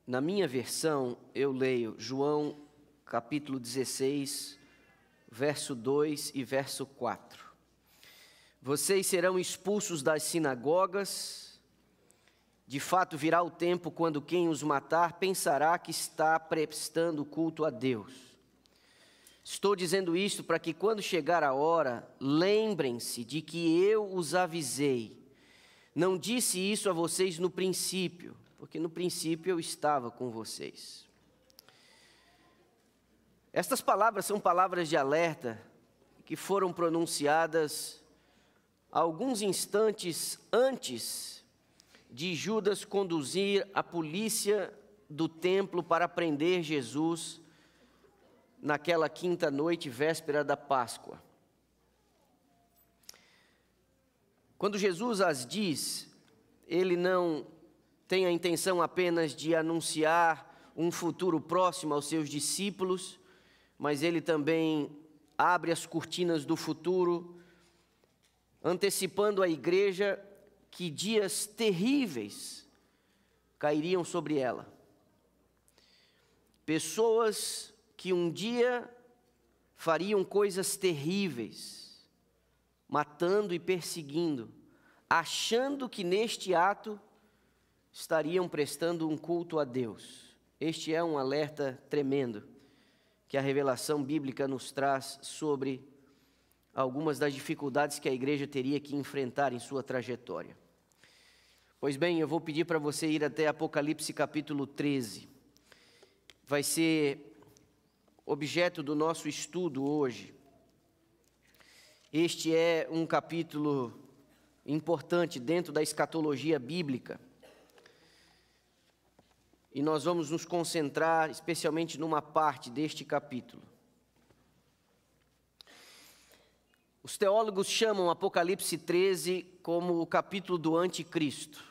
Na minha versão, eu leio João capítulo 16, verso 2 e verso 4. Vocês serão expulsos das sinagogas. De fato, virá o tempo quando quem os matar pensará que está prestando culto a Deus. Estou dizendo isto para que quando chegar a hora, lembrem-se de que eu os avisei. Não disse isso a vocês no princípio, porque no princípio eu estava com vocês. Estas palavras são palavras de alerta que foram pronunciadas alguns instantes antes de Judas conduzir a polícia do templo para prender Jesus naquela quinta noite, véspera da Páscoa. Quando Jesus as diz, ele não tem a intenção apenas de anunciar um futuro próximo aos seus discípulos, mas ele também abre as cortinas do futuro, antecipando à igreja que dias terríveis cairiam sobre ela. Pessoas que um dia fariam coisas terríveis, matando e perseguindo, achando que neste ato estariam prestando um culto a Deus. Este é um alerta tremendo que a revelação bíblica nos traz sobre algumas das dificuldades que a igreja teria que enfrentar em sua trajetória. Pois bem, eu vou pedir para você ir até Apocalipse capítulo 13. Vai ser objeto do nosso estudo hoje. Este é um capítulo importante dentro da escatologia bíblica. E nós vamos nos concentrar especialmente numa parte deste capítulo. Os teólogos chamam Apocalipse 13 como o capítulo do anticristo.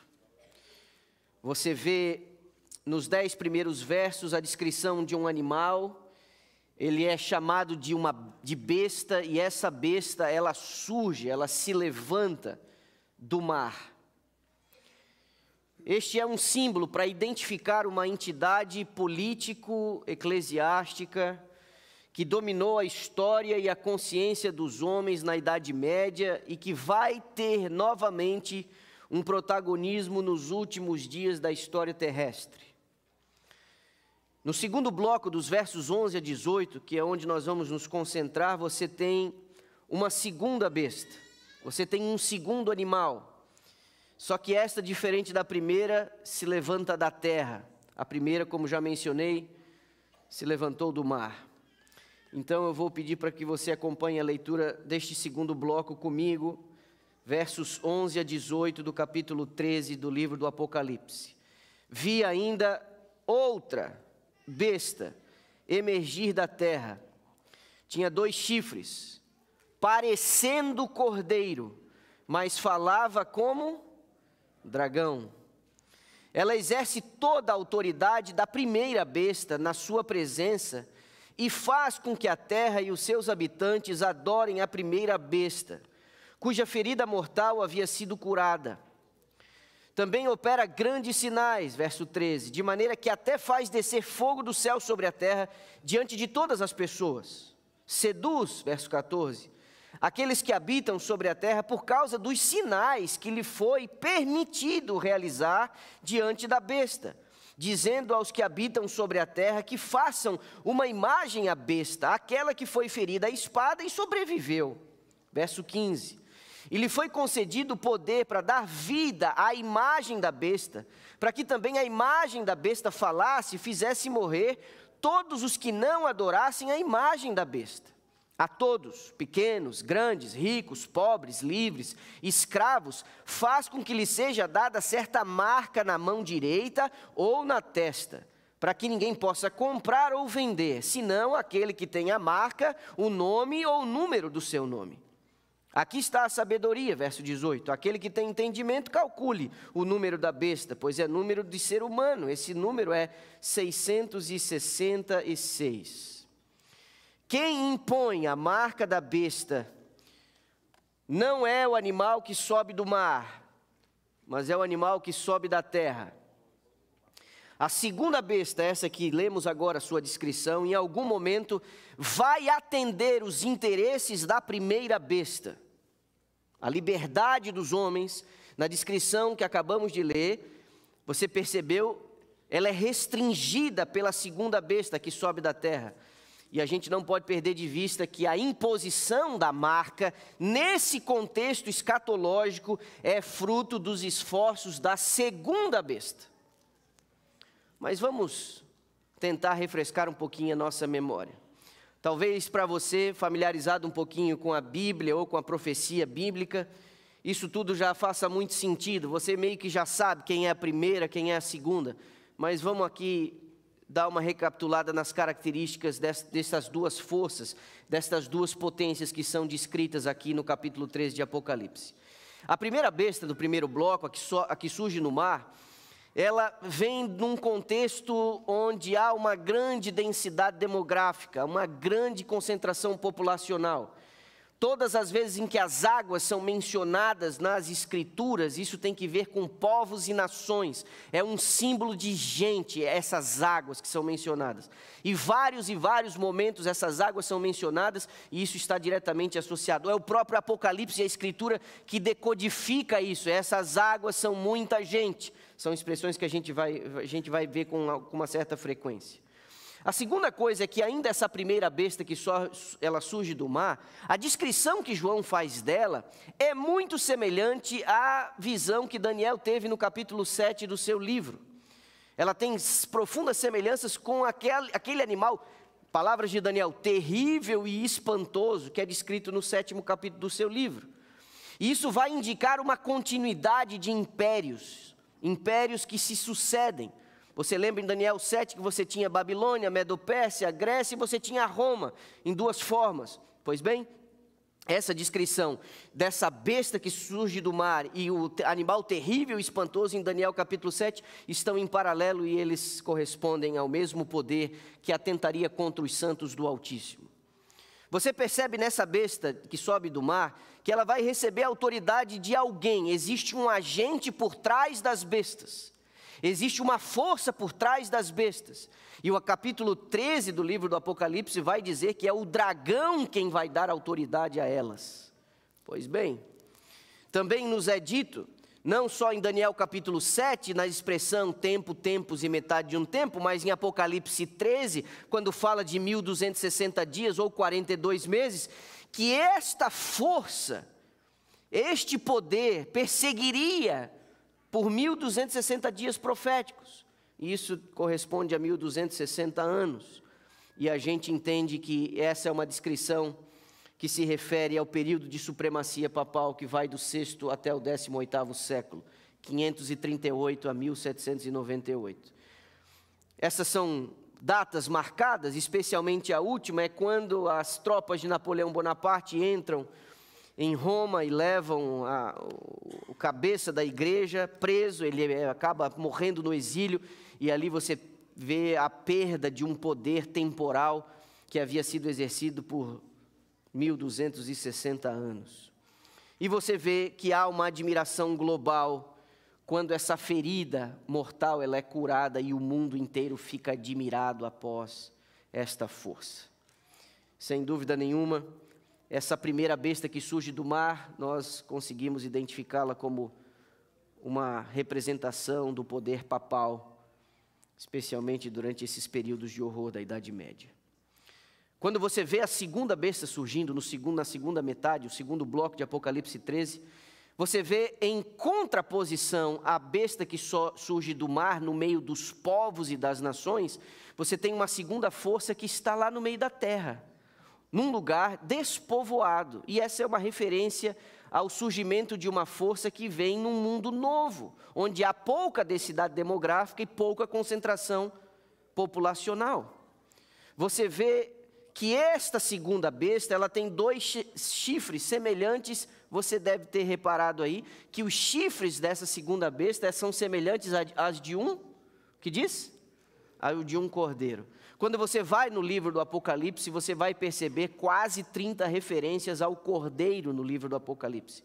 Você vê nos 10 primeiros versos a descrição de um animal. Ele é chamado de besta, e essa besta, ela surge, ela se levanta do mar. Este é um símbolo para identificar uma entidade político-eclesiástica que dominou a história e a consciência dos homens na Idade Média e que vai ter novamente um protagonismo nos últimos dias da história terrestre. No segundo bloco, dos versos 11 a 18, que é onde nós vamos nos concentrar, você tem uma segunda besta, você tem um segundo animal. Só que esta, diferente da primeira, se levanta da terra. A primeira, como já mencionei, se levantou do mar. Então eu vou pedir para que você acompanhe a leitura deste segundo bloco comigo, versos 11 a 18 do capítulo 13 do livro do Apocalipse. Vi ainda outra besta emergir da terra. Tinha 2 chifres, parecendo cordeiro, mas falava como dragão. Ela exerce toda a autoridade da primeira besta na sua presença e faz com que a terra e os seus habitantes adorem a primeira besta, cuja ferida mortal havia sido curada. Também opera grandes sinais, verso 13, de maneira que até faz descer fogo do céu sobre a terra diante de todas as pessoas. Seduz, verso 14, aqueles que habitam sobre a terra por causa dos sinais que lhe foi permitido realizar diante da besta, dizendo aos que habitam sobre a terra que façam uma imagem à besta, aquela que foi ferida à espada e sobreviveu. Verso 15, e lhe foi concedido o poder para dar vida à imagem da besta, para que também a imagem da besta falasse e fizesse morrer todos os que não adorassem a imagem da besta. A todos, pequenos, grandes, ricos, pobres, livres, escravos, faz com que lhe seja dada certa marca na mão direita ou na testa, para que ninguém possa comprar ou vender, senão aquele que tem a marca, o nome ou o número do seu nome. Aqui está a sabedoria, verso 18, aquele que tem entendimento calcule o número da besta, pois é número de ser humano, esse número é 666. Quem impõe a marca da besta não é o animal que sobe do mar, mas é o animal que sobe da terra. A segunda besta, essa que lemos agora a sua descrição, em algum momento vai atender os interesses da primeira besta. A liberdade dos homens, na descrição que acabamos de ler, você percebeu, ela é restringida pela segunda besta que sobe da terra. E a gente não pode perder de vista que a imposição da marca, nesse contexto escatológico, é fruto dos esforços da segunda besta. Mas vamos tentar refrescar um pouquinho a nossa memória. Talvez para você, familiarizado um pouquinho com a Bíblia ou com a profecia bíblica, isso tudo já faça muito sentido. Você meio que já sabe quem é a primeira, quem é a segunda. Mas vamos aqui dar uma recapitulada nas características dessas duas forças, destas duas potências que são descritas aqui no capítulo 13 de Apocalipse. A primeira besta do primeiro bloco, a que surge no mar, ela vem num contexto onde há uma grande densidade demográfica, uma grande concentração populacional. Todas as vezes em que as águas são mencionadas nas Escrituras, isso tem que ver com povos e nações. É um símbolo de gente, essas águas que são mencionadas. E vários momentos essas águas são mencionadas e isso está diretamente associado. É o próprio Apocalipse e a Escritura que decodifica isso. Essas águas são muita gente. São expressões que a gente vai ver com uma certa frequência. A segunda coisa é que ainda essa primeira besta que ela surge do mar, a descrição que João faz dela é muito semelhante à visão que Daniel teve no capítulo 7 do seu livro. Ela tem profundas semelhanças com aquele animal, palavras de Daniel, terrível e espantoso, que é descrito no 7º capítulo do seu livro. E isso vai indicar uma continuidade de impérios que se sucedem. Você lembra em Daniel 7 que você tinha Babilônia, Medo-Pérsia, Grécia e você tinha Roma, em duas formas. Pois bem, essa descrição dessa besta que surge do mar e o animal terrível e espantoso em Daniel capítulo 7 estão em paralelo e eles correspondem ao mesmo poder que atentaria contra os santos do Altíssimo. Você percebe nessa besta que sobe do mar que ela vai receber a autoridade de alguém. Existe um agente por trás das bestas. Existe uma força por trás das bestas. E o capítulo 13 do livro do Apocalipse vai dizer que é o dragão quem vai dar autoridade a elas. Pois bem, também nos é dito, não só em Daniel capítulo 7, na expressão tempo, tempos e metade de um tempo, mas em Apocalipse 13, quando fala de 1260 dias ou 42 meses, que esta força, este poder perseguiria por 1260 dias proféticos. Isso corresponde a 1260 anos. E a gente entende que essa é uma descrição que se refere ao período de supremacia papal que vai do 6º até o 18º século, 538 a 1798. Essas são datas marcadas, especialmente a última, é quando as tropas de Napoleão Bonaparte entram em Roma e levam o cabeça da igreja preso, ele acaba morrendo no exílio, e ali você vê a perda de um poder temporal que havia sido exercido por 1260 anos. E você vê que há uma admiração global quando essa ferida mortal ela é curada e o mundo inteiro fica admirado após esta força. Sem dúvida nenhuma, essa primeira besta que surge do mar, nós conseguimos identificá-la como uma representação do poder papal, especialmente durante esses períodos de horror da Idade Média. Quando você vê a segunda besta surgindo na segunda metade, o segundo bloco de Apocalipse 13, você vê em contraposição à besta que surge do mar, no meio dos povos e das nações, você tem uma segunda força que está lá no meio da terra, num lugar despovoado. E essa é uma referência ao surgimento de uma força que vem num mundo novo, onde há pouca densidade demográfica e pouca concentração populacional. Você vê que esta segunda besta, ela tem dois chifres semelhantes, você deve ter reparado aí, que os chifres dessa segunda besta são semelhantes às de que diz? Ao de um cordeiro. Quando você vai no livro do Apocalipse, você vai perceber quase 30 referências ao cordeiro no livro do Apocalipse.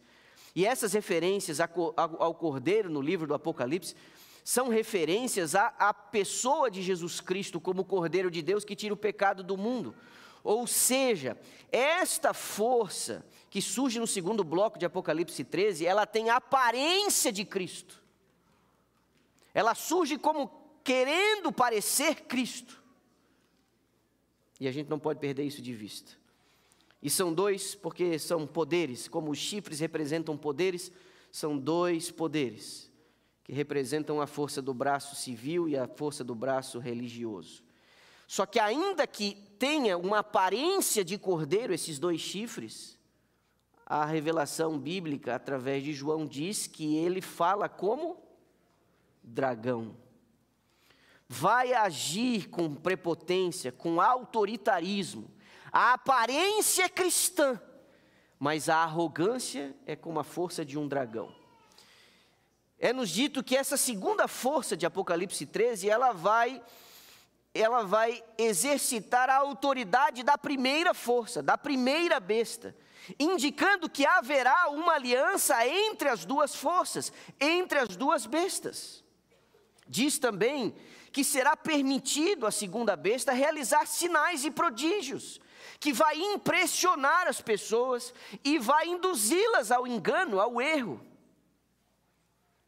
E essas referências ao cordeiro no livro do Apocalipse são referências à pessoa de Jesus Cristo como Cordeiro de Deus que tira o pecado do mundo. Ou seja, esta força que surge no segundo bloco de Apocalipse 13, ela tem a aparência de Cristo. Ela surge como querendo parecer Cristo. E a gente não pode perder isso de vista. E são dois, porque são poderes, como os chifres representam poderes, são dois poderes que representam a força do braço civil e a força do braço religioso. Só que ainda que tenha uma aparência de cordeiro, esses dois chifres, a revelação bíblica, através de João, diz que ele fala como dragão. Vai agir com prepotência, com autoritarismo. A aparência é cristã, mas a arrogância é como a força de um dragão. É-nos dito que essa segunda força de Apocalipse 13, ela vai exercitar a autoridade da primeira força, da primeira besta, indicando que haverá uma aliança entre as duas forças, entre as duas bestas. Diz também que será permitido à segunda besta realizar sinais e prodígios, que vai impressionar as pessoas e vai induzi-las ao engano, ao erro.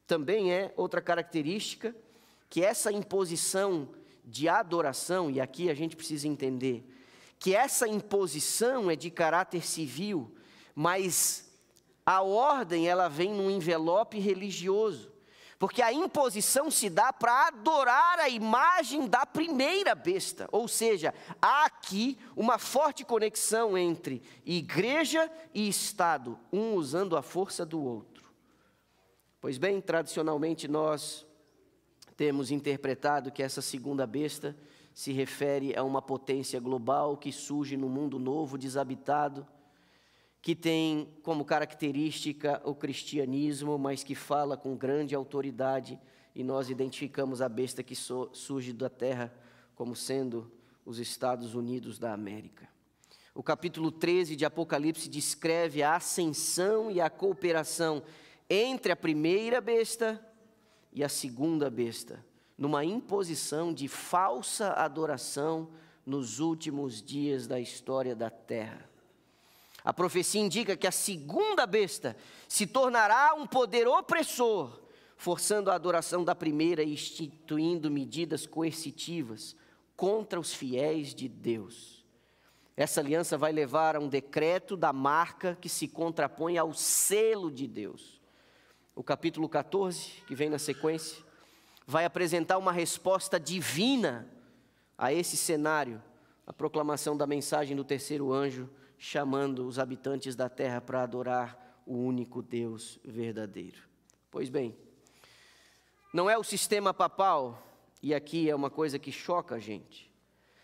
Também é outra característica que essa imposição de adoração, e aqui a gente precisa entender, que essa imposição é de caráter civil, mas a ordem ela vem num envelope religioso, porque a imposição se dá para adorar a imagem da primeira besta, ou seja, há aqui uma forte conexão entre igreja e Estado, um usando a força do outro. Pois bem, tradicionalmente nós temos interpretado que essa segunda besta se refere a uma potência global que surge no mundo novo, desabitado, que tem como característica o cristianismo, mas que fala com grande autoridade, e nós identificamos a besta que surge da terra como sendo os Estados Unidos da América. O capítulo 13 de Apocalipse descreve a ascensão e a cooperação entre a primeira besta e a segunda besta, numa imposição de falsa adoração nos últimos dias da história da terra. A profecia indica que a segunda besta se tornará um poder opressor, forçando a adoração da primeira e instituindo medidas coercitivas contra os fiéis de Deus. Essa aliança vai levar a um decreto da marca que se contrapõe ao selo de Deus. O capítulo 14, que vem na sequência, vai apresentar uma resposta divina a esse cenário, a proclamação da mensagem do terceiro anjo, chamando os habitantes da terra para adorar o único Deus verdadeiro. Pois bem, não é o sistema papal, e aqui é uma coisa que choca a gente,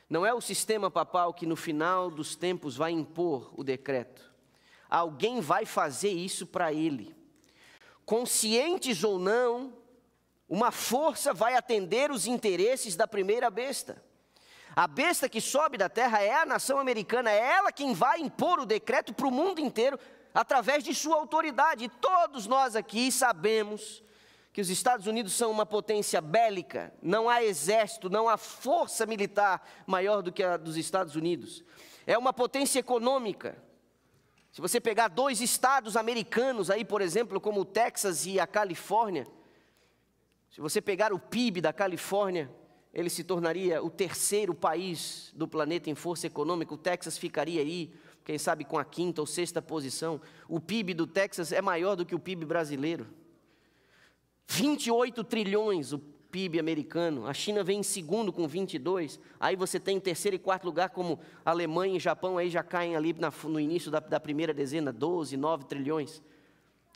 não é o sistema papal que no final dos tempos vai impor o decreto. Alguém vai fazer isso para ele. Conscientes ou não, uma força vai atender os interesses da primeira besta. A besta que sobe da terra é a nação americana, é ela quem vai impor o decreto para o mundo inteiro, através de sua autoridade. E todos nós aqui sabemos que os Estados Unidos são uma potência bélica, não há exército, não há força militar maior do que a dos Estados Unidos. É uma potência econômica. Se você pegar dois estados americanos aí, por exemplo, como o Texas e a Califórnia, se você pegar o PIB da Califórnia, ele se tornaria o terceiro país do planeta em força econômica. O Texas ficaria aí, quem sabe com a quinta ou sexta posição. O PIB do Texas é maior do que o PIB brasileiro. 28 trilhões o PIB americano, a China vem em segundo com 22, aí você tem em terceiro e quarto lugar como Alemanha e Japão, aí já caem ali no início da primeira dezena, 12, 9 trilhões.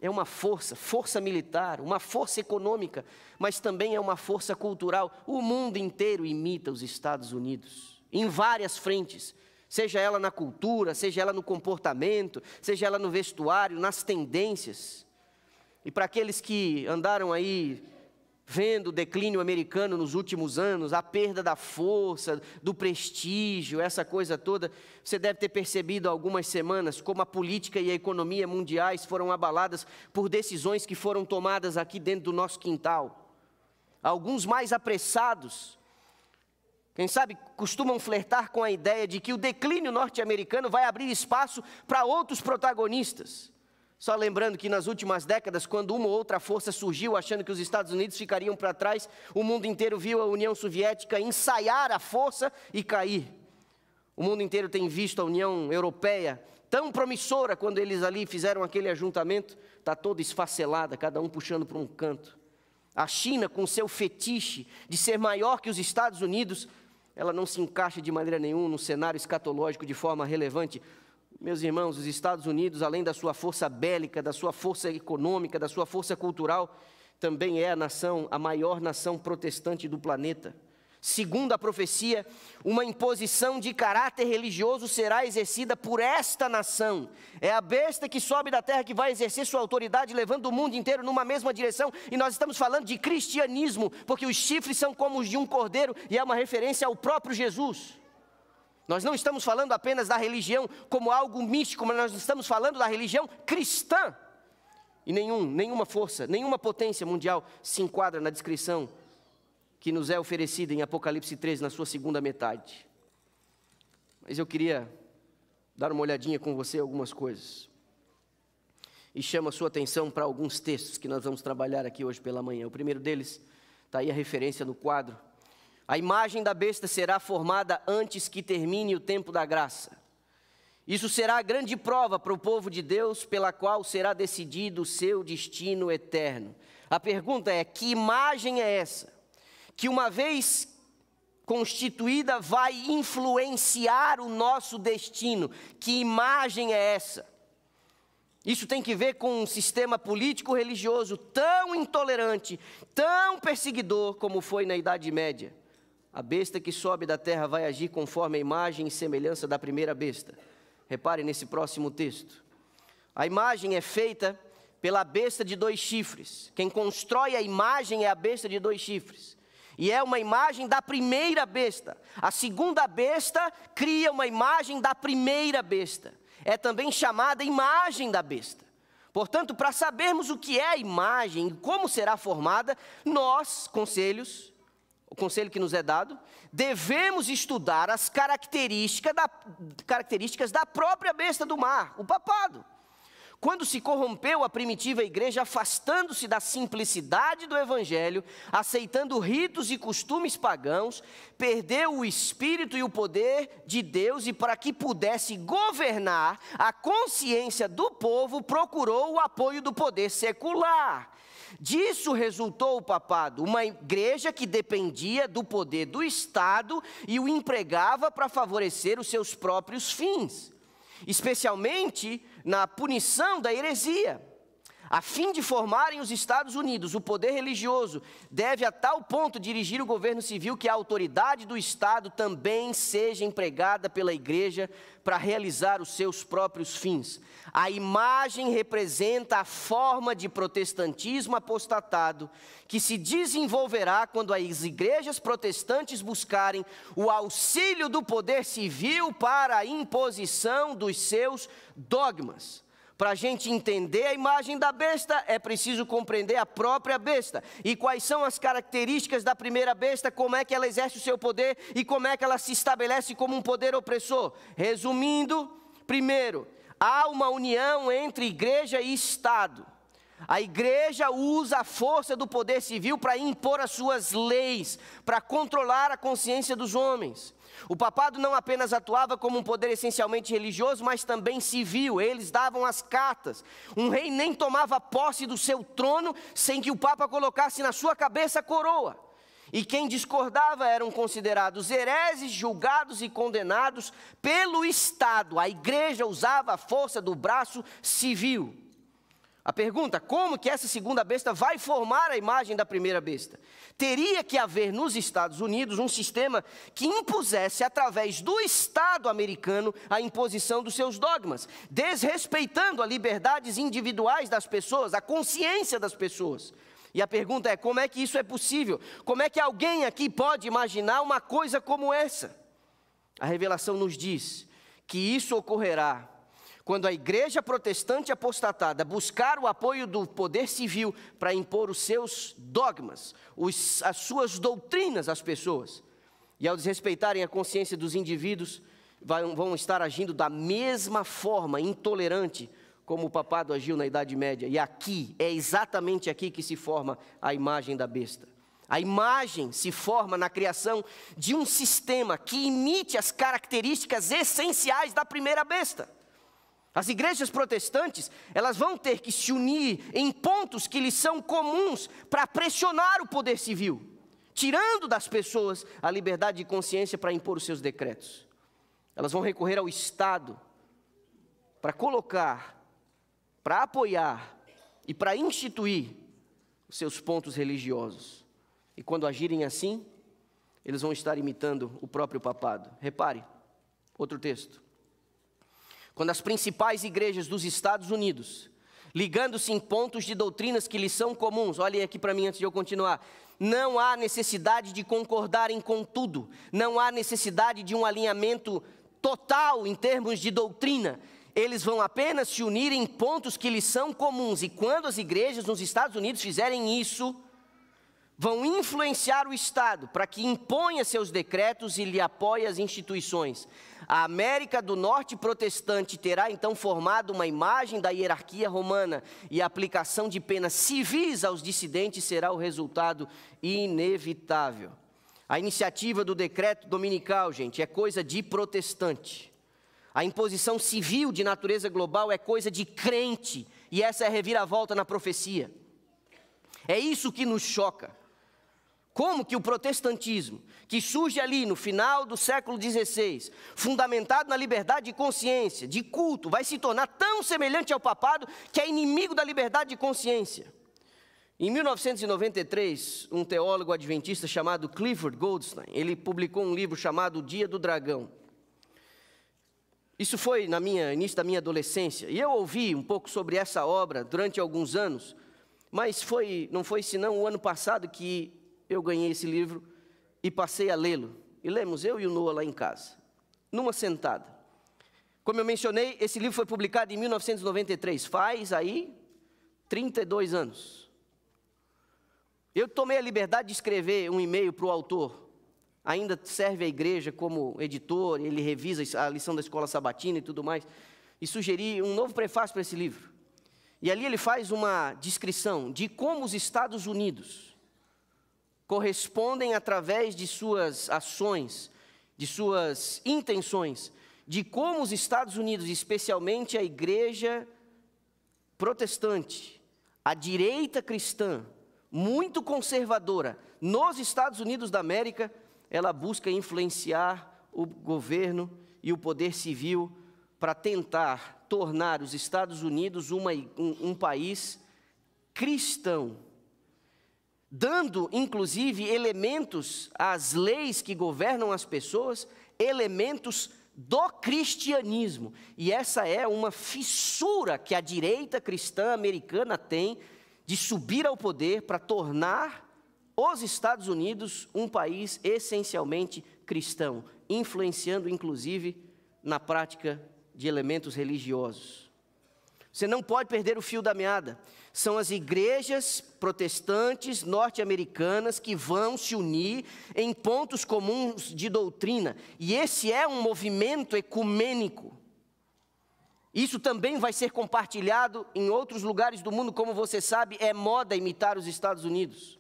É uma força militar, uma força econômica, mas também é uma força cultural. O mundo inteiro imita os Estados Unidos, em várias frentes, seja ela na cultura, seja ela no comportamento, seja ela no vestuário, nas tendências. E para aqueles que andaram aí vendo o declínio americano nos últimos anos, a perda da força, do prestígio, essa coisa toda, você deve ter percebido há algumas semanas como a política e a economia mundiais foram abaladas por decisões que foram tomadas aqui dentro do nosso quintal. Alguns mais apressados, quem sabe costumam flertar com a ideia de que o declínio norte-americano vai abrir espaço para outros protagonistas. Só lembrando que nas últimas décadas, quando uma ou outra força surgiu achando que os Estados Unidos ficariam para trás, o mundo inteiro viu a União Soviética ensaiar a força e cair. O mundo inteiro tem visto a União Europeia tão promissora, quando eles ali fizeram aquele ajuntamento, está toda esfacelada, cada um puxando para um canto. A China, com seu fetiche de ser maior que os Estados Unidos, ela não se encaixa de maneira nenhuma no cenário escatológico de forma relevante. Meus irmãos, os Estados Unidos, além da sua força bélica, da sua força econômica, da sua força cultural, também é a maior nação protestante do planeta. Segundo a profecia, uma imposição de caráter religioso será exercida por esta nação. É a besta que sobe da terra que vai exercer sua autoridade, levando o mundo inteiro numa mesma direção. E nós estamos falando de cristianismo, porque os chifres são como os de um cordeiro, e é uma referência ao próprio Jesus. Nós não estamos falando apenas da religião como algo místico, mas nós estamos falando da religião cristã. E nenhuma força, nenhuma potência mundial se enquadra na descrição que nos é oferecida em Apocalipse 13, na sua segunda metade. Mas eu queria dar uma olhadinha com você em algumas coisas. E chamo a sua atenção para alguns textos que nós vamos trabalhar aqui hoje pela manhã. O primeiro deles, está aí a referência no quadro. A imagem da besta será formada antes que termine o tempo da graça. Isso será a grande prova para o povo de Deus, pela qual será decidido o seu destino eterno. A pergunta é: que imagem é essa? Que uma vez constituída vai influenciar o nosso destino. Que imagem é essa? Isso tem que ver com um sistema político-religioso tão intolerante, tão perseguidor como foi na Idade Média. A besta que sobe da terra vai agir conforme a imagem e semelhança da primeira besta. Repare nesse próximo texto. A imagem é feita pela besta de 2 chifres. Quem constrói a imagem é a besta de 2 chifres. E é uma imagem da primeira besta. A segunda besta cria uma imagem da primeira besta. É também chamada imagem da besta. Portanto, para sabermos o que é a imagem e como será formada, nós, o conselho que nos é dado, devemos estudar as características da própria besta do mar, o papado. Quando se corrompeu a primitiva igreja, afastando-se da simplicidade do evangelho, aceitando ritos e costumes pagãos, perdeu o espírito e o poder de Deus, e para que pudesse governar a consciência do povo, procurou o apoio do poder secular. Disso resultou o papado, uma igreja que dependia do poder do Estado e o empregava para favorecer os seus próprios fins, especialmente na punição da heresia. A fim de formarem os Estados Unidos, o poder religioso deve a tal ponto dirigir o governo civil que a autoridade do Estado também seja empregada pela igreja para realizar os seus próprios fins. A imagem representa a forma de protestantismo apostatado que se desenvolverá quando as igrejas protestantes buscarem o auxílio do poder civil para a imposição dos seus dogmas. Para a gente entender a imagem da besta, é preciso compreender a própria besta. E quais são as características da primeira besta, como é que ela exerce o seu poder e como é que ela se estabelece como um poder opressor. Resumindo, primeiro, há uma união entre igreja e Estado. A igreja usa a força do poder civil para impor as suas leis, para controlar a consciência dos homens. O papado não apenas atuava como um poder essencialmente religioso, mas também civil. Eles davam as cartas. Um rei nem tomava posse do seu trono sem que o papa colocasse na sua cabeça a coroa. E quem discordava eram considerados hereges, julgados e condenados pelo Estado. A igreja usava a força do braço civil. A pergunta: como que essa segunda besta vai formar a imagem da primeira besta? Teria que haver nos Estados Unidos um sistema que impusesse através do Estado americano a imposição dos seus dogmas, desrespeitando as liberdades individuais das pessoas, a consciência das pessoas. E a pergunta é: como é que isso é possível? Como é que alguém aqui pode imaginar uma coisa como essa? A revelação nos diz que isso ocorrerá quando a igreja protestante apostatada buscar o apoio do poder civil para impor os seus dogmas, as suas doutrinas às pessoas, e ao desrespeitarem a consciência dos indivíduos, vão estar agindo da mesma forma intolerante como o papado agiu na Idade Média. E aqui, é exatamente aqui que se forma a imagem da besta. A imagem se forma na criação de um sistema que imite as características essenciais da primeira besta. As igrejas protestantes, elas vão ter que se unir em pontos que lhes são comuns para pressionar o poder civil, tirando das pessoas a liberdade de consciência para impor os seus decretos. Elas vão recorrer ao Estado para colocar, para apoiar e para instituir os seus pontos religiosos. E quando agirem assim, eles vão estar imitando o próprio papado. Repare, outro texto. Quando as principais igrejas dos Estados Unidos, ligando-se em pontos de doutrinas que lhes são comuns, olhem aqui para mim antes de eu continuar, não há necessidade de concordarem com tudo, não há necessidade de um alinhamento total em termos de doutrina, eles vão apenas se unir em pontos que lhes são comuns, e quando as igrejas nos Estados Unidos fizerem isso, vão influenciar o Estado para que imponha seus decretos e lhe apoie as instituições. A América do Norte protestante terá então formado uma imagem da hierarquia romana, e a aplicação de penas civis aos dissidentes será o resultado inevitável. A iniciativa do decreto dominical, gente, é coisa de protestante. A imposição civil de natureza global é coisa de crente, e essa é a reviravolta na profecia. É isso que nos choca. Como que o protestantismo, que surge ali no final do século XVI, fundamentado na liberdade de consciência, de culto, vai se tornar tão semelhante ao papado que é inimigo da liberdade de consciência? Em 1993, um teólogo adventista chamado Clifford Goldstein, ele publicou um livro chamado O Dia do Dragão. Isso foi no início da minha adolescência, e eu ouvi um pouco sobre essa obra durante alguns anos, mas não foi senão o ano passado que eu ganhei esse livro e passei a lê-lo. E lemos eu e o Noah lá em casa, numa sentada. Como eu mencionei, esse livro foi publicado em 1993, faz aí 32 anos. Eu tomei a liberdade de escrever um e-mail para o autor. Ainda serve à igreja como editor, ele revisa a lição da escola sabatina e tudo mais. E sugeri um novo prefácio para esse livro. E ali ele faz uma descrição de como os Estados Unidos correspondem através de suas ações, de suas intenções, de como os Estados Unidos, especialmente a igreja protestante, a direita cristã, muito conservadora, nos Estados Unidos da América, ela busca influenciar o governo e o poder civil para tentar tornar os Estados Unidos um país cristão, dando, inclusive, elementos às leis que governam as pessoas, elementos do cristianismo. E essa é uma fissura que a direita cristã americana tem de subir ao poder para tornar os Estados Unidos um país essencialmente cristão, influenciando, inclusive, na prática de elementos religiosos. Você não pode perder o fio da meada. São as igrejas protestantes norte-americanas que vão se unir em pontos comuns de doutrina. E esse é um movimento ecumênico. Isso também vai ser compartilhado em outros lugares do mundo, como você sabe, é moda imitar os Estados Unidos.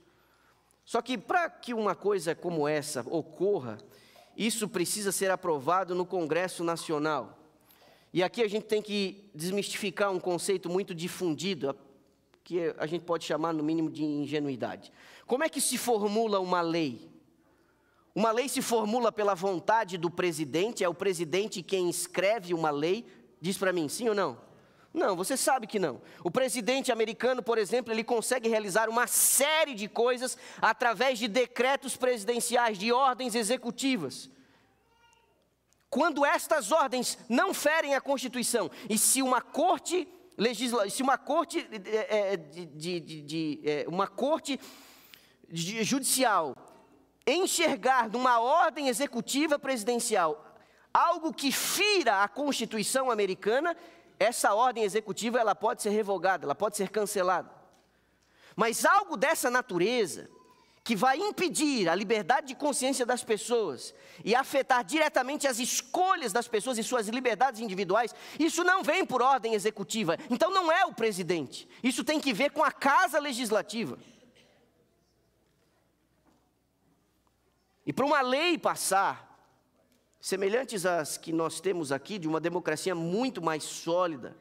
Só que para que uma coisa como essa ocorra, isso precisa ser aprovado no Congresso Nacional. E aqui a gente tem que desmistificar um conceito muito difundido, que a gente pode chamar no mínimo de ingenuidade. Como é que se formula uma lei? Uma lei se formula pela vontade do presidente, é o presidente quem escreve uma lei. Diz para mim, sim ou não? Não, você sabe que não. O presidente americano, por exemplo, ele consegue realizar uma série de coisas através de decretos presidenciais, de ordens executivas. Quando estas ordens não ferem a Constituição, e se uma corte judicial enxergar numa ordem executiva presidencial algo que fira a Constituição americana, essa ordem executiva ela pode ser revogada, ela pode ser cancelada. Mas algo dessa natureza, que vai impedir a liberdade de consciência das pessoas e afetar diretamente as escolhas das pessoas e suas liberdades individuais, isso não vem por ordem executiva. Então não é o presidente. Isso tem que ver com a Casa Legislativa. E para uma lei passar, semelhantes às que nós temos aqui, de uma democracia muito mais sólida,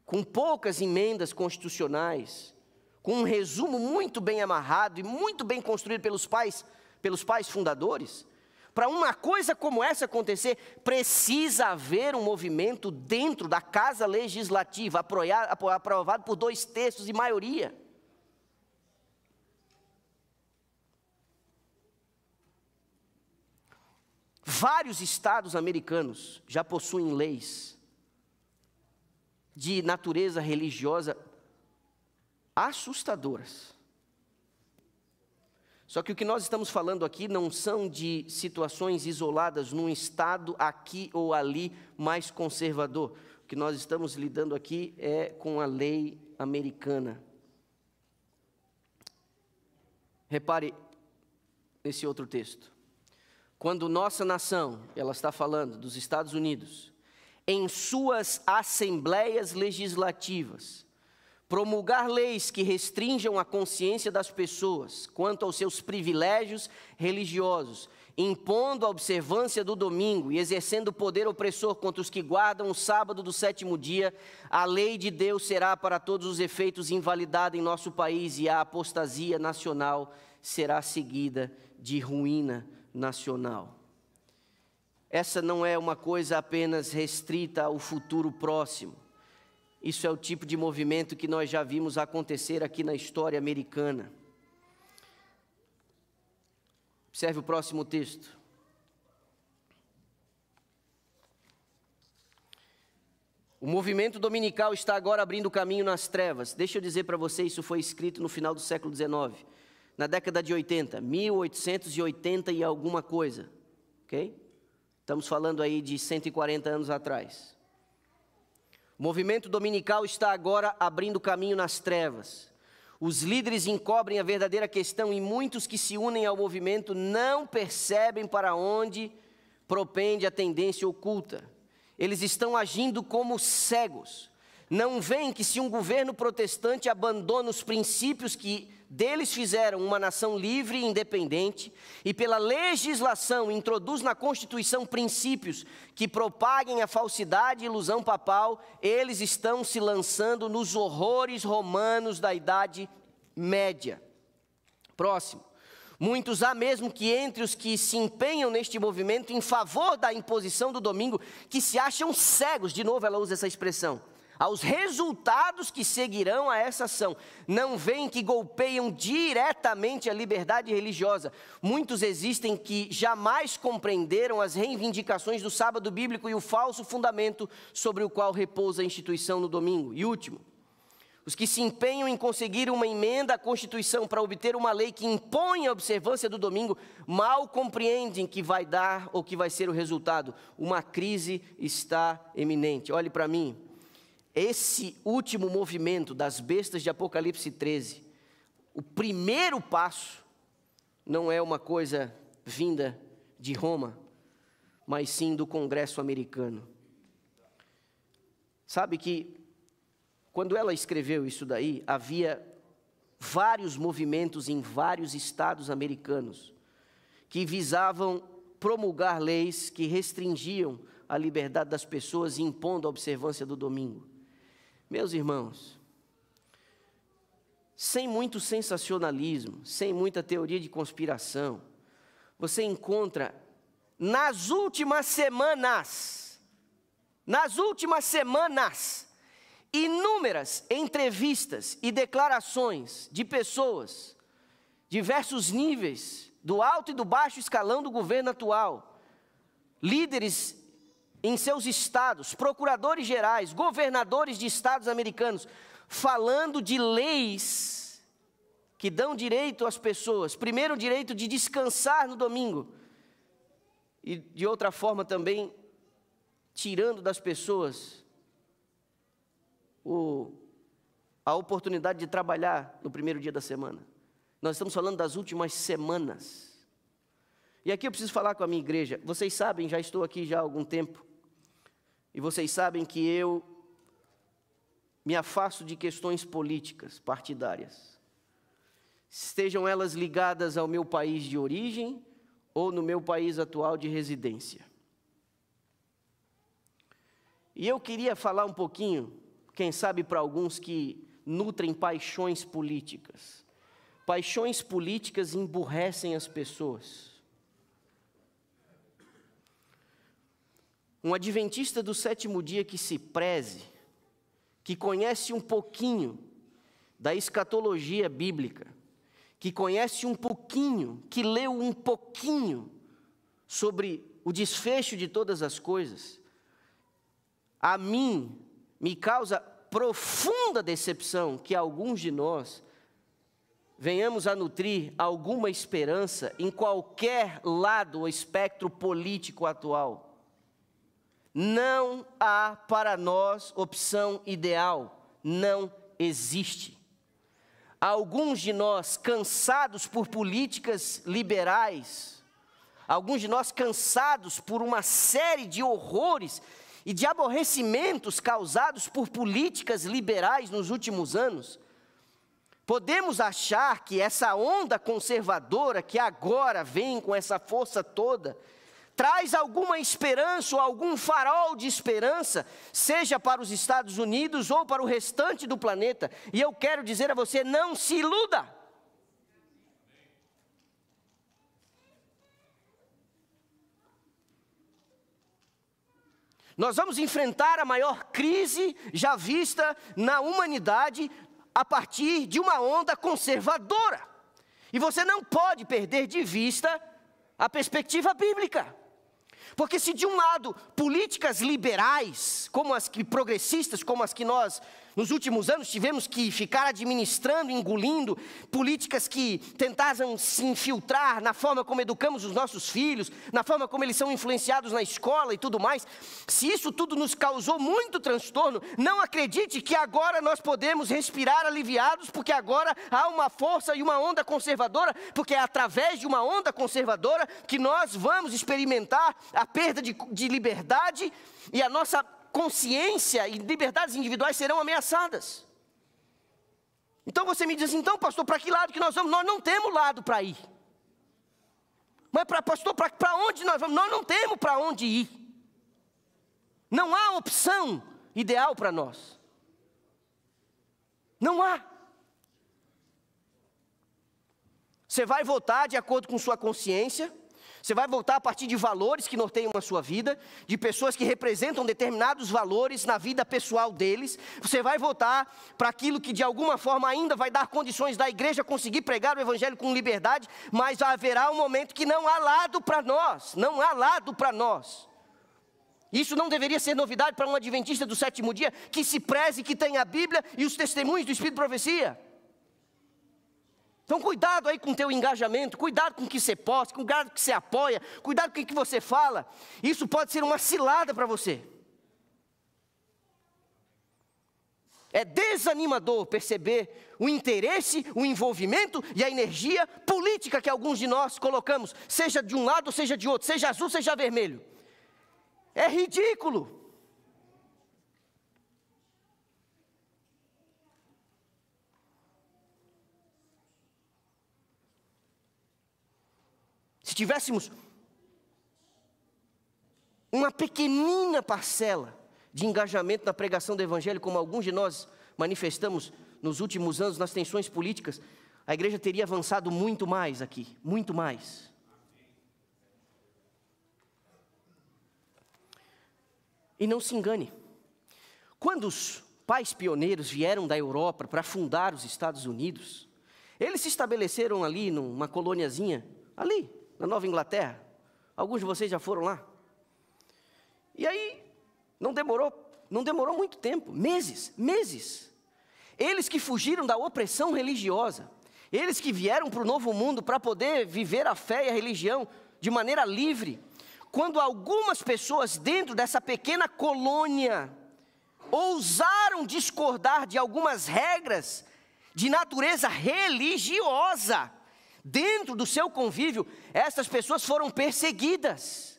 com poucas emendas constitucionais, com um resumo muito bem amarrado e muito bem construído pelos pais fundadores, para uma coisa como essa acontecer, precisa haver um movimento dentro da Casa Legislativa, aprovado por 2/3 de maioria. Vários estados americanos já possuem leis de natureza religiosa assustadoras. Só que o que nós estamos falando aqui não são de situações isoladas num estado aqui ou ali mais conservador. O que nós estamos lidando aqui é com a lei americana. Repare nesse outro texto. Quando nossa nação, ela está falando dos Estados Unidos, em suas assembleias legislativas, promulgar leis que restringam a consciência das pessoas quanto aos seus privilégios religiosos, impondo a observância do domingo e exercendo poder opressor contra os que guardam o sábado do 7º dia, a lei de Deus será para todos os efeitos invalidada em nosso país e a apostasia nacional será seguida de ruína nacional. Essa não é uma coisa apenas restrita ao futuro próximo. Isso é o tipo de movimento que nós já vimos acontecer aqui na história americana. Observe o próximo texto. O movimento dominical está agora abrindo caminho nas trevas. Deixa eu dizer para você, isso foi escrito no final do século XIX, na década de 80, 1880 e alguma coisa, ok? Estamos falando aí de 140 anos atrás. O movimento dominical está agora abrindo caminho nas trevas. Os líderes encobrem a verdadeira questão e muitos que se unem ao movimento não percebem para onde propende a tendência oculta. Eles estão agindo como cegos. Não veem que se um governo protestante abandona os princípios que deles fizeram uma nação livre e independente, e pela legislação introduz na Constituição princípios que propaguem a falsidade e ilusão papal, eles estão se lançando nos horrores romanos da Idade Média. Próximo. Muitos há mesmo que entre os que se empenham neste movimento em favor da imposição do domingo, que se acham cegos, de novo ela usa essa expressão, aos resultados que seguirão a essa ação. Não veem que golpeiam diretamente a liberdade religiosa. Muitos existem que jamais compreenderam as reivindicações do sábado bíblico e o falso fundamento sobre o qual repousa a instituição no domingo. E último, os que se empenham em conseguir uma emenda à Constituição para obter uma lei que impõe a observância do domingo, mal compreendem que vai dar ou que vai ser o resultado. Uma crise está iminente. Olhe para mim. Esse último movimento das bestas de Apocalipse 13, o primeiro passo, não é uma coisa vinda de Roma, mas sim do Congresso americano. Sabe que, quando ela escreveu isso daí, havia vários movimentos em vários estados americanos que visavam promulgar leis que restringiam a liberdade das pessoas, impondo a observância do domingo. Meus irmãos, sem muito sensacionalismo, sem muita teoria de conspiração, você encontra nas últimas semanas, inúmeras entrevistas e declarações de pessoas, diversos níveis, do alto e do baixo escalão do governo atual, líderes em seus estados, procuradores gerais, governadores de estados americanos, falando de leis que dão direito às pessoas, primeiro o direito de descansar no domingo, e de outra forma também, tirando das pessoas a oportunidade de trabalhar no primeiro dia da semana. Nós estamos falando das últimas semanas. E aqui eu preciso falar com a minha igreja. Vocês sabem, já estou aqui já há algum tempo, e vocês sabem que eu me afasto de questões políticas, partidárias. Estejam elas ligadas ao meu país de origem ou no meu país atual de residência. E eu queria falar um pouquinho, quem sabe para alguns que nutrem paixões políticas. Paixões políticas emburrecem as pessoas. Um adventista do sétimo dia que se preze, que conhece um pouquinho da escatologia bíblica, que conhece um pouquinho, que leu um pouquinho sobre o desfecho de todas as coisas, a mim me causa profunda decepção que alguns de nós venhamos a nutrir alguma esperança em qualquer lado ou espectro político atual. Não há para nós opção ideal, não existe. Alguns de nós cansados por políticas liberais, alguns de nós cansados por uma série de horrores e de aborrecimentos causados por políticas liberais nos últimos anos, podemos achar que essa onda conservadora que agora vem com essa força toda, traz alguma esperança ou algum farol de esperança, seja para os Estados Unidos ou para o restante do planeta. E eu quero dizer a você, não se iluda. Nós vamos enfrentar a maior crise já vista na humanidade a partir de uma onda conservadora. E você não pode perder de vista a perspectiva bíblica. Porque se de um lado, políticas liberais, como as que progressistas, como as que nós, nos últimos anos, tivemos que ficar administrando, engolindo, políticas que tentavam se infiltrar na forma como educamos os nossos filhos, na forma como eles são influenciados na escola e tudo mais, se isso tudo nos causou muito transtorno, não acredite que agora nós podemos respirar aliviados, porque agora há uma força e uma onda conservadora, porque é através de uma onda conservadora que nós vamos experimentar a perda de liberdade e a nossa consciência e liberdades individuais serão ameaçadas. Então você me diz, então pastor, para que lado que nós vamos? Nós não temos lado para ir. Mas pastor, para onde nós vamos? Nós não temos para onde ir. Não há opção ideal para nós. Não há. Você vai votar de acordo com sua consciência. Você vai votar a partir de valores que norteiam a sua vida, de pessoas que representam determinados valores na vida pessoal deles. Você vai votar para aquilo que de alguma forma ainda vai dar condições da igreja conseguir pregar o evangelho com liberdade, mas haverá um momento que não há lado para nós, não há lado para nós. Isso não deveria ser novidade para um adventista do sétimo dia, que se preze, que tenha a Bíblia e os testemunhos do Espírito de Profecia. Então cuidado aí com o teu engajamento, cuidado com o que você posta, cuidado com o que você apoia, cuidado com o que você fala. Isso pode ser uma cilada para você. É desanimador perceber o interesse, o envolvimento e a energia política que alguns de nós colocamos, seja de um lado ou seja de outro, seja azul, seja vermelho. É ridículo. Se tivéssemos uma pequenina parcela de engajamento na pregação do evangelho, como alguns de nós manifestamos nos últimos anos nas tensões políticas, a igreja teria avançado muito mais aqui, muito mais. E não se engane, quando os pais pioneiros vieram da Europa para fundar os Estados Unidos, eles se estabeleceram ali numa colôniazinha, ali, na Nova Inglaterra. Alguns de vocês já foram lá. E aí, não demorou muito tempo, meses. Eles que fugiram da opressão religiosa, eles que vieram para o novo mundo para poder viver a fé e a religião de maneira livre, quando algumas pessoas dentro dessa pequena colônia ousaram discordar de algumas regras de natureza religiosa. Dentro do seu convívio, essas pessoas foram perseguidas.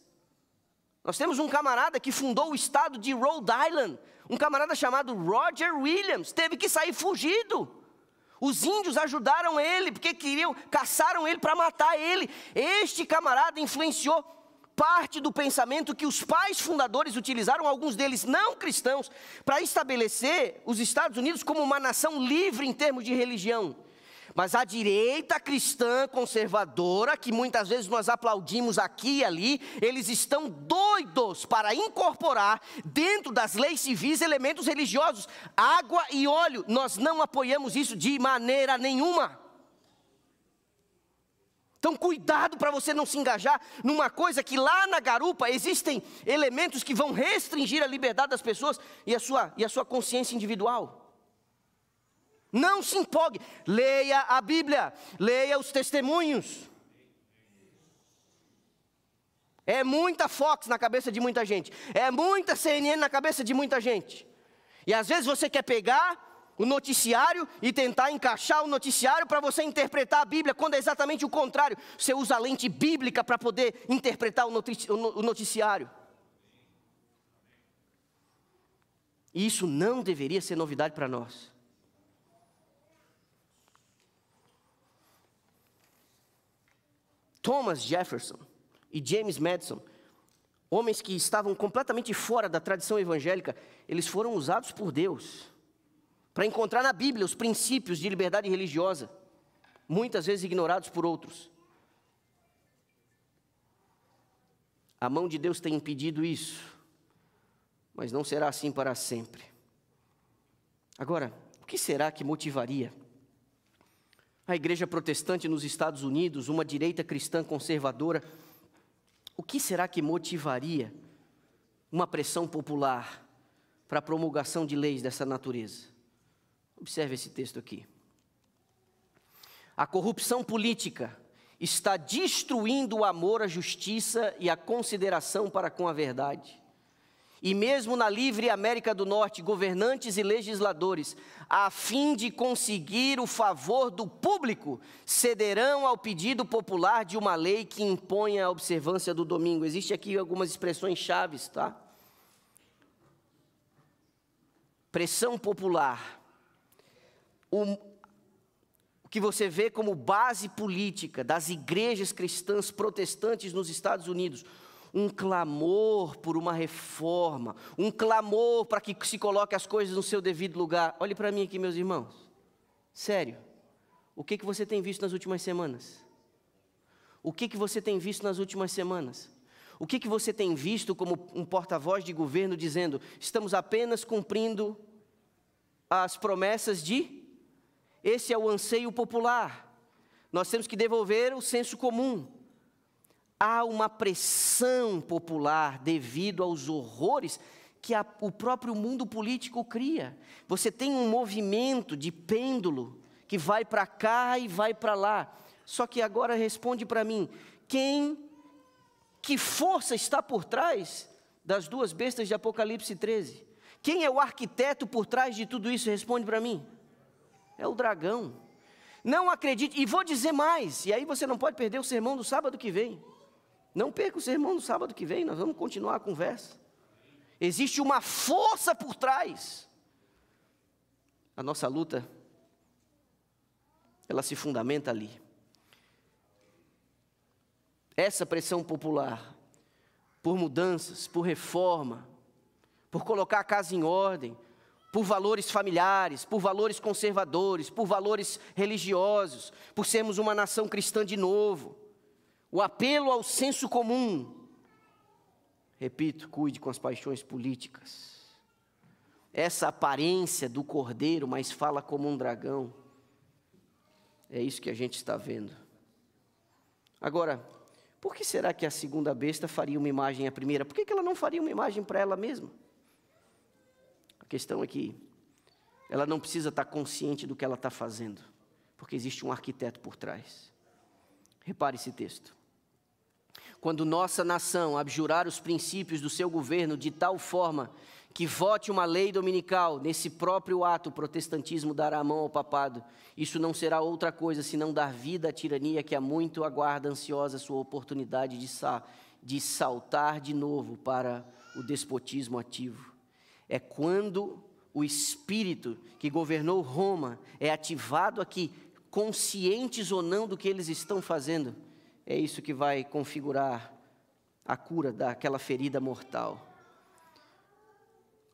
Nós temos um camarada que fundou o estado de Rhode Island, um camarada chamado Roger Williams, teve que sair fugido. Os índios ajudaram ele, porque caçaram ele para matar ele. Este camarada influenciou parte do pensamento que os pais fundadores utilizaram, alguns deles não cristãos, para estabelecer os Estados Unidos como uma nação livre em termos de religião. Mas a direita cristã conservadora, que muitas vezes nós aplaudimos aqui e ali, eles estão doidos para incorporar dentro das leis civis elementos religiosos, água e óleo. Nós não apoiamos isso de maneira nenhuma. Então cuidado para você não se engajar numa coisa que lá na garupa existem elementos que vão restringir a liberdade das pessoas e a sua consciência individual. Não se empolgue, leia a Bíblia, leia os testemunhos. É muita Fox na cabeça de muita gente, é muita CNN na cabeça de muita gente. E às vezes você quer pegar o noticiário e tentar encaixar o noticiário para você interpretar a Bíblia, quando é exatamente o contrário. Você usa a lente bíblica para poder interpretar o noticiário. E isso não deveria ser novidade para nós. Thomas Jefferson e James Madison, homens que estavam completamente fora da tradição evangélica, eles foram usados por Deus para encontrar na Bíblia os princípios de liberdade religiosa, muitas vezes ignorados por outros. A mão de Deus tem impedido isso, mas não será assim para sempre. Agora, o que será que motivaria a igreja protestante nos Estados Unidos, uma direita cristã conservadora? O que será que motivaria uma pressão popular para a promulgação de leis dessa natureza? Observe esse texto aqui. A corrupção política está destruindo o amor à justiça e a consideração para com a verdade. E mesmo na livre América do Norte, governantes e legisladores, a fim de conseguir o favor do público, cederão ao pedido popular de uma lei que imponha a observância do domingo. Existem aqui algumas expressões chaves, tá? Pressão popular. O que você vê como base política das igrejas cristãs protestantes nos Estados Unidos, um clamor por uma reforma, um clamor para que se coloque as coisas no seu devido lugar. Olhe para mim aqui, meus irmãos. Sério, o que você tem visto nas últimas semanas? O que você tem visto nas últimas semanas? O que você tem visto como um porta-voz de governo dizendo: estamos apenas cumprindo as promessas de... Esse é o anseio popular. Nós temos que devolver o senso comum. Há uma pressão popular devido aos horrores que o próprio mundo político cria. Você tem um movimento de pêndulo que vai para cá e vai para lá. Só que agora responde para mim, que força está por trás das duas bestas de Apocalipse 13? Quem é o arquiteto por trás de tudo isso? Responde para mim. É o dragão. Não acredite, e vou dizer mais, e aí você não pode perder o sermão do sábado que vem. Não perca o sermão do sábado que vem, nós vamos continuar a conversa. Existe uma força por trás. A nossa luta, ela se fundamenta ali. Essa pressão popular, por mudanças, por reforma, por colocar a casa em ordem, por valores familiares, por valores conservadores, por valores religiosos, por sermos uma nação cristã de novo. O apelo ao senso comum. Repito, cuide com as paixões políticas. Essa aparência do cordeiro, mas fala como um dragão. É isso que a gente está vendo. Agora, por que será que a segunda besta faria uma imagem à primeira? Por que ela não faria uma imagem para ela mesma? A questão é que ela não precisa estar consciente do que ela está fazendo, porque existe um arquiteto por trás. Repare esse texto. quando nossa nação abjurar os princípios do seu governo de tal forma que vote uma lei dominical, nesse próprio ato o protestantismo dará a mão ao papado. Isso não será outra coisa senão dar vida à tirania que há muito aguarda ansiosa sua oportunidade de saltar de novo para o despotismo ativo. É quando o espírito que governou Roma é ativado aqui, conscientes ou não do que eles estão fazendo, é isso que vai configurar a cura daquela ferida mortal.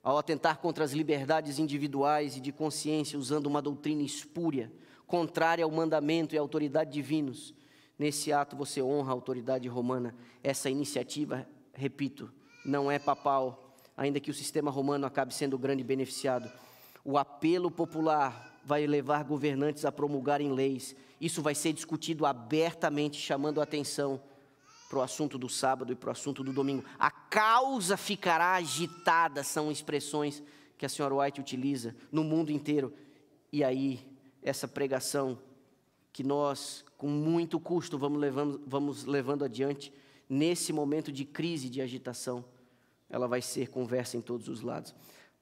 Ao atentar contra as liberdades individuais e de consciência, usando uma doutrina espúria, contrária ao mandamento e à autoridade divinos, nesse ato você honra a autoridade romana. Essa iniciativa, repito, não é papal, ainda que o sistema romano acabe sendo o grande beneficiado. O apelo popular vai levar governantes a promulgarem leis. Isso vai ser discutido abertamente, chamando a atenção para o assunto do sábado e para o assunto do domingo. A causa ficará agitada, são expressões que a senhora White utiliza no mundo inteiro. E aí, essa pregação que nós, com muito custo, vamos levando adiante, nesse momento de crise, de agitação, ela vai ser conversa em todos os lados.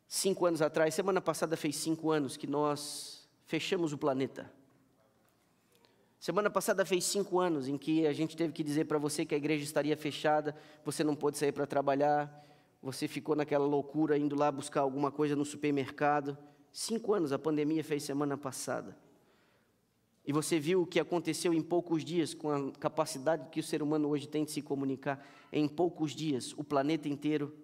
5 anos atrás, semana passada fez 5 anos que nós fechamos o planeta. Semana passada fez 5 anos em que a gente teve que dizer para você que a igreja estaria fechada, você não pôde sair para trabalhar, você ficou naquela loucura indo lá buscar alguma coisa no supermercado. 5 anos a pandemia fez semana passada. E você viu o que aconteceu em poucos dias, com a capacidade que o ser humano hoje tem de se comunicar. Em poucos dias, o planeta inteiro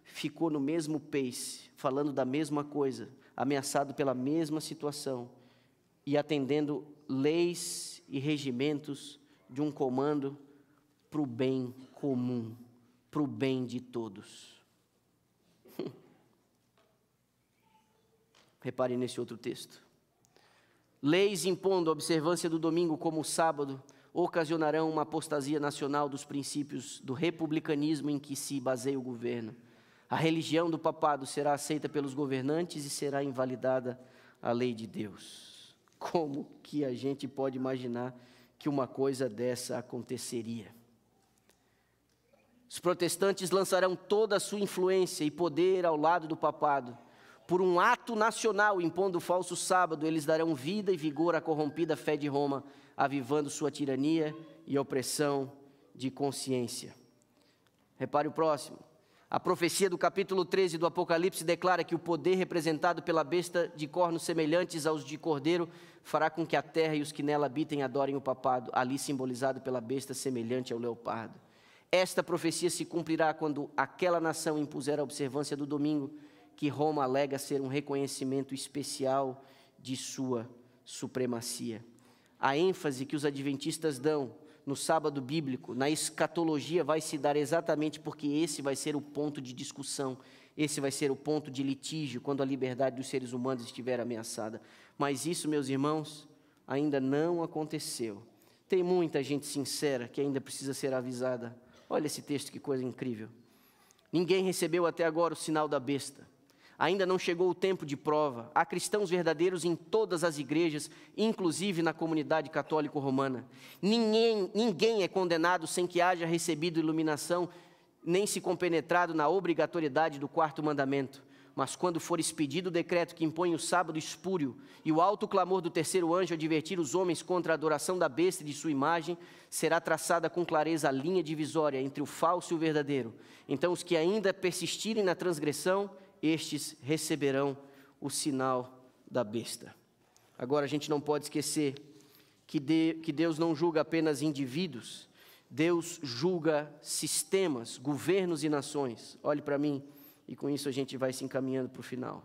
ficou no mesmo pace, falando da mesma coisa, ameaçado pela mesma situação e atendendo leis e regimentos de um comando para o bem comum, para o bem de todos. Repare nesse outro texto. Leis impondo a observância do domingo como o sábado ocasionarão uma apostasia nacional dos princípios do republicanismo em que se baseia o governo. A religião do papado será aceita pelos governantes e será invalidada a lei de Deus. Como que a gente pode imaginar que uma coisa dessa aconteceria? Os protestantes lançarão toda a sua influência e poder ao lado do papado. Por um ato nacional impondo o falso sábado, eles darão vida e vigor à corrompida fé de Roma, avivando sua tirania e opressão de consciência. Repare o próximo. A profecia do capítulo 13 do Apocalipse declara que o poder representado pela besta de cornos semelhantes aos de cordeiro fará com que a terra e os que nela habitem adorem o papado, ali simbolizado pela besta semelhante ao leopardo. Esta profecia se cumprirá quando aquela nação impuser a observância do domingo, que Roma alega ser um reconhecimento especial de sua supremacia. A ênfase que os adventistas dão no sábado bíblico, na escatologia, vai se dar exatamente porque esse vai ser o ponto de discussão, esse vai ser o ponto de litígio, quando a liberdade dos seres humanos estiver ameaçada. Mas isso, meus irmãos, ainda não aconteceu. Tem muita gente sincera que ainda precisa ser avisada. Olha esse texto, que coisa incrível. Ninguém recebeu até agora o sinal da besta. Ainda não chegou o tempo de prova. Há cristãos verdadeiros em todas as igrejas, inclusive na comunidade católico-romana. Ninguém é condenado sem que haja recebido iluminação, nem se compenetrado na obrigatoriedade do 4º mandamento. Mas quando for expedido o decreto que impõe o sábado espúrio e o alto clamor do 3º anjo advertir os homens contra a adoração da besta e de sua imagem, será traçada com clareza a linha divisória entre o falso e o verdadeiro. Então os que ainda persistirem na transgressão, estes receberão o sinal da besta. Agora, a gente não pode esquecer que Deus não julga apenas indivíduos, Deus julga sistemas, governos e nações. Olhe para mim, e com isso a gente vai se encaminhando para o final.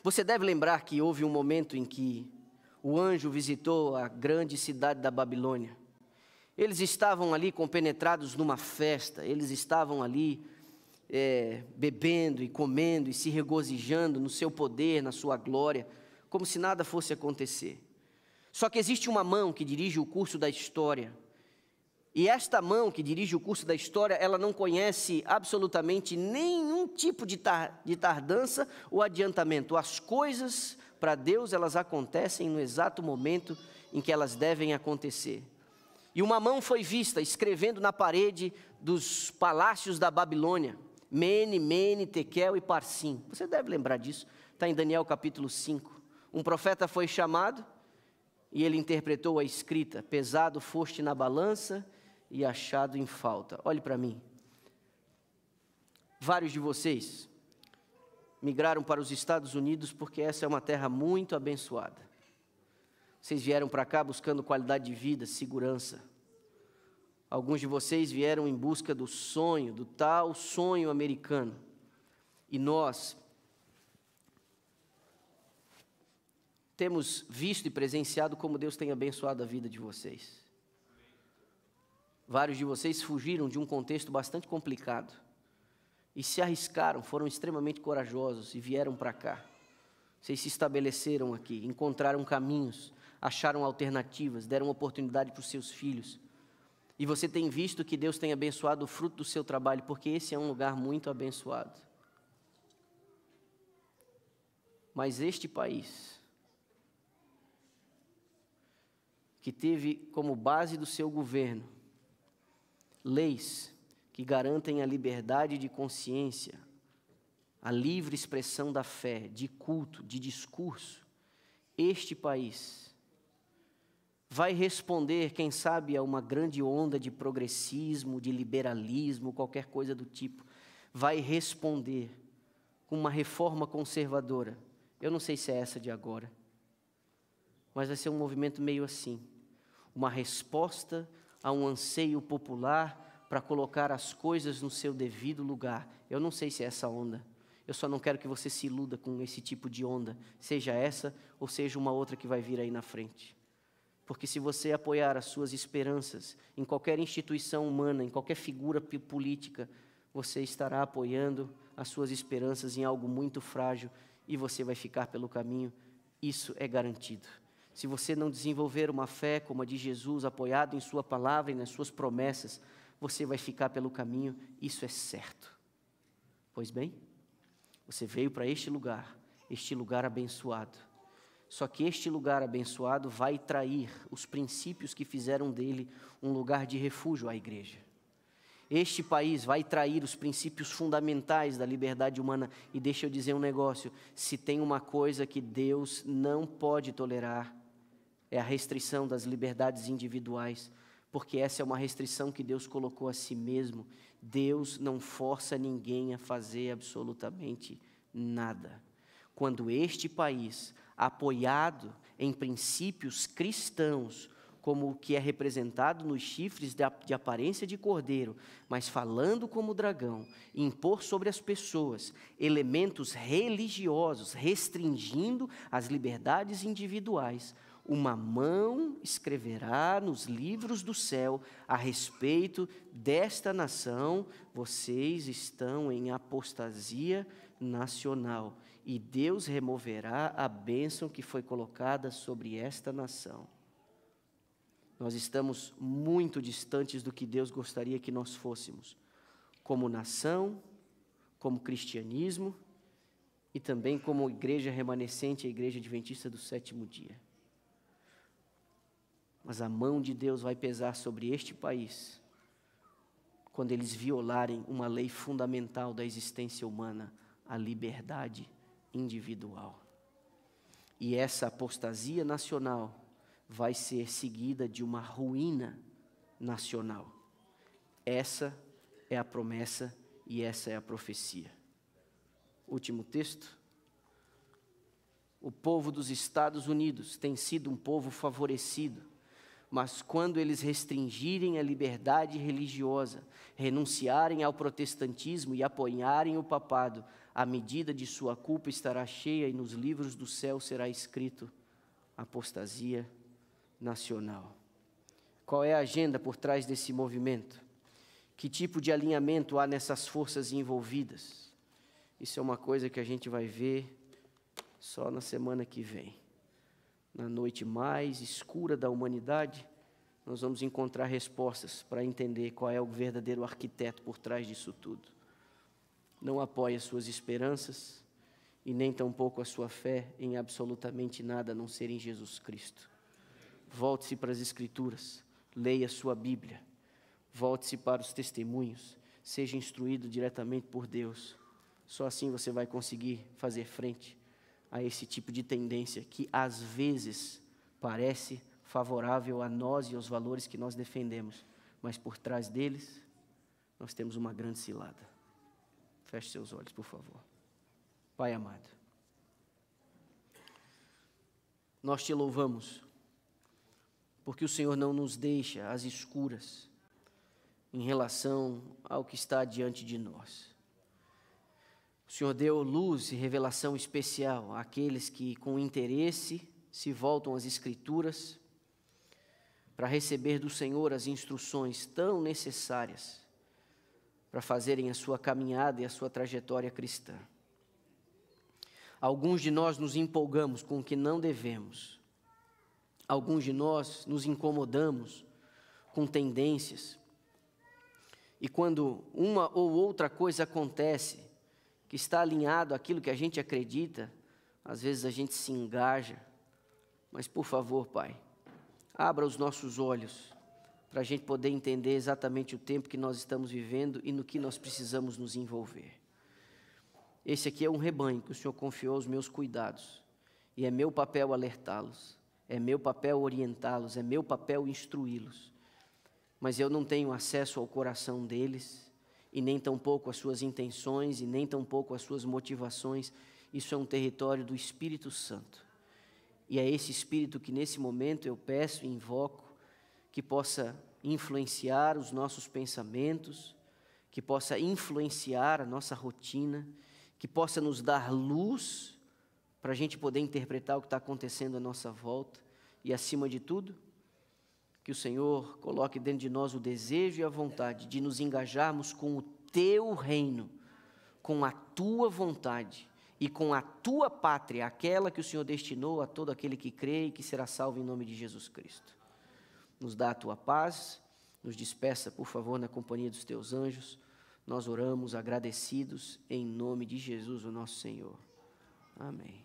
Você deve lembrar que houve um momento em que o anjo visitou a grande cidade da Babilônia. Eles estavam ali compenetrados numa festa, eles estavam ali bebendo e comendo e se regozijando no seu poder, na sua glória, como se nada fosse acontecer. Só que existe uma mão que dirige o curso da história, e esta mão que dirige o curso da história, ela não conhece absolutamente nenhum tipo de tardança ou adiantamento. As coisas, para Deus, elas acontecem no exato momento em que elas devem acontecer. E uma mão foi vista escrevendo na parede dos palácios da Babilônia, Mene, Mene, Tekel e Parsim. Você deve lembrar disso, está em Daniel capítulo 5. Um profeta foi chamado e ele interpretou a escrita: pesado foste na balança e achado em falta. Olhe para mim. Vários de vocês migraram para os Estados Unidos porque essa é uma terra muito abençoada. Vocês vieram para cá buscando qualidade de vida, segurança. Alguns de vocês vieram em busca do sonho, do tal sonho americano. E nós temos visto e presenciado como Deus tem abençoado a vida de vocês. Vários de vocês fugiram de um contexto bastante complicado e se arriscaram, foram extremamente corajosos e vieram para cá. Vocês se estabeleceram aqui, encontraram caminhos, acharam alternativas, deram oportunidade para os seus filhos. E você tem visto que Deus tem abençoado o fruto do seu trabalho, porque esse é um lugar muito abençoado. Mas este país, que teve como base do seu governo leis que garantem a liberdade de consciência, a livre expressão da fé, de culto, de discurso, este país vai responder, quem sabe, a uma grande onda de progressismo, de liberalismo, qualquer coisa do tipo. Vai responder com uma reforma conservadora. Eu não sei se é essa de agora, mas vai ser um movimento meio assim. Uma resposta a um anseio popular para colocar as coisas no seu devido lugar. Eu não sei se é essa onda. Eu só não quero que você se iluda com esse tipo de onda, seja essa ou seja uma outra que vai vir aí na frente. Porque se você apoiar as suas esperanças em qualquer instituição humana, em qualquer figura política, você estará apoiando as suas esperanças em algo muito frágil e você vai ficar pelo caminho. Isso é garantido. Se você não desenvolver uma fé como a de Jesus, apoiado em sua palavra e nas suas promessas, você vai ficar pelo caminho, isso é certo. Pois bem, você veio para este lugar abençoado. Só que este lugar abençoado vai trair os princípios que fizeram dele um lugar de refúgio à igreja. Este país vai trair os princípios fundamentais da liberdade humana. E deixa eu dizer um negócio, se tem uma coisa que Deus não pode tolerar, é a restrição das liberdades individuais, porque essa é uma restrição que Deus colocou a si mesmo. Deus não força ninguém a fazer absolutamente nada. Quando este país, apoiado em princípios cristãos, como o que é representado nos chifres de aparência de cordeiro, mas falando como dragão, impor sobre as pessoas elementos religiosos, restringindo as liberdades individuais, uma mão escreverá nos livros do céu a respeito desta nação: vocês estão em apostasia nacional, e Deus removerá a bênção que foi colocada sobre esta nação. Nós estamos muito distantes do que Deus gostaria que nós fôssemos, como nação, como cristianismo e também como igreja remanescente, a igreja adventista do sétimo dia. Mas a mão de Deus vai pesar sobre este país quando eles violarem uma lei fundamental da existência humana, a liberdade individual. E essa apostasia nacional vai ser seguida de uma ruína nacional. Essa é a promessa e essa é a profecia. Último texto. O povo dos Estados Unidos tem sido um povo favorecido, mas quando eles restringirem a liberdade religiosa, renunciarem ao protestantismo e apoiarem o papado, a medida de sua culpa estará cheia e nos livros do céu será escrito apostasia nacional. Qual é a agenda por trás desse movimento? Que tipo de alinhamento há nessas forças envolvidas? Isso é uma coisa que a gente vai ver só na semana que vem. Na noite mais escura da humanidade, nós vamos encontrar respostas para entender qual é o verdadeiro arquiteto por trás disso tudo. Não apoie as suas esperanças e nem tampouco a sua fé em absolutamente nada a não ser em Jesus Cristo. Volte-se para as Escrituras, leia sua Bíblia, volte-se para os testemunhos, seja instruído diretamente por Deus. Só assim você vai conseguir fazer frente a esse tipo de tendência que às vezes parece favorável a nós e aos valores que nós defendemos, mas por trás deles nós temos uma grande cilada. Feche seus olhos, por favor. Pai amado, nós te louvamos, porque o Senhor não nos deixa às escuras em relação ao que está diante de nós. O Senhor deu luz e revelação especial àqueles que, com interesse, se voltam às Escrituras para receber do Senhor as instruções tão necessárias para fazerem a sua caminhada e a sua trajetória cristã. Alguns de nós nos empolgamos com o que não devemos. Alguns de nós nos incomodamos com tendências. E quando uma ou outra coisa acontece que está alinhado àquilo que a gente acredita, às vezes a gente se engaja. Mas, por favor, Pai, abra os nossos olhos para a gente poder entender exatamente o tempo que nós estamos vivendo e no que nós precisamos nos envolver. Esse aqui é um rebanho que o Senhor confiou aos meus cuidados, e é meu papel alertá-los, é meu papel orientá-los, é meu papel instruí-los. Mas eu não tenho acesso ao coração deles, e nem tampouco às suas intenções, e nem tampouco às suas motivações. Isso é um território do Espírito Santo. E é esse Espírito que nesse momento eu peço e invoco, que possa influenciar os nossos pensamentos, que possa influenciar a nossa rotina, que possa nos dar luz para a gente poder interpretar o que está acontecendo à nossa volta. E acima de tudo, que o Senhor coloque dentro de nós o desejo e a vontade de nos engajarmos com o Teu reino, com a Tua vontade e com a Tua pátria, aquela que o Senhor destinou a todo aquele que crê e que será salvo em nome de Jesus Cristo. Nos dá a Tua paz, nos despeça, por favor, na companhia dos Teus anjos. Nós oramos agradecidos em nome de Jesus, o nosso Senhor. Amém.